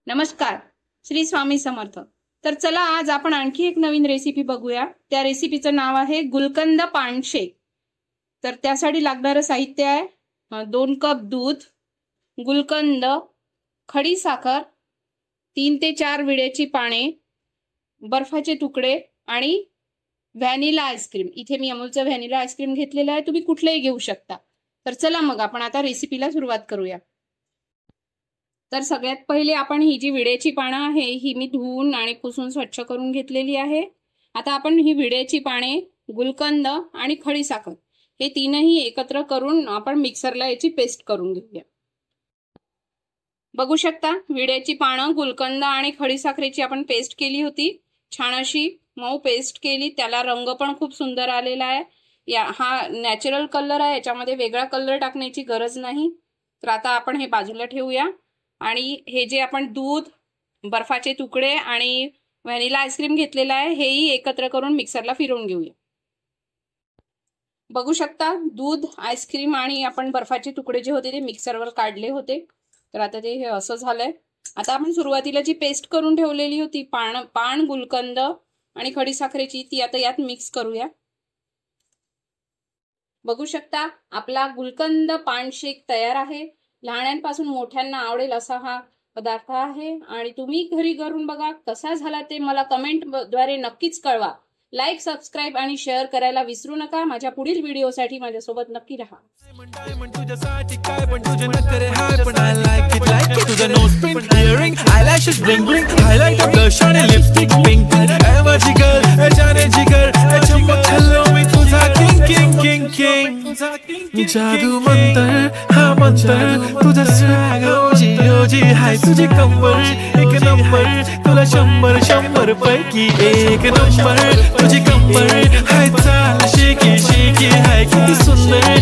नमस्कार, श्री स्वामी समर्थ। तर चला आज आपण आणखी एक नवीन रेसिपी बघूया। त्या रेसिपीचं नाव आहे गुलकंद पान शेक। तर त्यासाठी लागणारं साहित्य आहे 2 कप दूध, गुलकंद, खडी साखर, 3 ते 4 विड्याची पाने, बर्फाचे तुकडे आणि व्हॅनिला आईस्क्रीम। इथे मी अमूलचं व्हॅनिला आईस्क्रीम घेतलेलं आहे, तुम्ही कुठलेही घेऊ शकता। तर चला मग आपण आता रेसिपीला सुरुवात करूया। तर सगळ्यात पहिले आपण ही जी विड्याची पाने आहे ही मी धुवून आणि पुसून स्वच्छ करून घेतलेली आहे। आता आपण ही विड्याची पाने, गुलकंद आणि खडी साखर हे तीनही एकत्र करून आपण मिक्सरला याची पेस्ट करून घेऊया। बघू शकता विड्याची पाने, गुलकंद आणि खडी साखरेची आपण पेस्ट केली होती। छान अशी मऊ पेस्ट केली, त्याला रंग पण खूप सुंदर आलेला आहे। हा नॅचरल कलर आहे, याच्यामध्ये वेगळा कलर टाकण्याची गरज नाही। तर आता आपण हे बाजूला ठेवूया आणि हे जे आपण दूध, बर्फाचे तुकडे आणि व्हॅनिला आईस्क्रीम घेतलेला आहे हेही एकत्र करून मिक्सरला फिरवून घेऊया। बघू शकता दूध, आईस्क्रीम आणि आपण बर्फाचे तुकडे जे होते ते मिक्सरवर काढले होते। तर आता ते हे असं झालंय। आता आपण सुरुवातीला जी पेस्ट करून ठेवलेली होती पान, गुलकंद आणि खडी साखरेची, ती आता यात मिक्स करूया। बघू शकता आपला गुलकंद पान शेक तयार आहे। लहानांपासून मोठ्यांना आवडेल असा हा पदार्थ आहे आणि तुम्ही घरी करून बघा, कसा झाला ते मला कमेंट द्वारे नक्कीच कळवा। लाईक, सबस्क्राइब आणि शेअर करायला विसरू नका। माझ्या पुढील व्हिडिओसाठी माझ्यासोबत नक्की राहा। जादू मंतर हा मंतर तुझा स्वॅग ओजी ओजी हाय तुझी कंबर एक नंबर, तुला 100 पैकी 1 नंबर, तुझी कंबर हाय चाल शेकी शेकी हाय किती सुंदर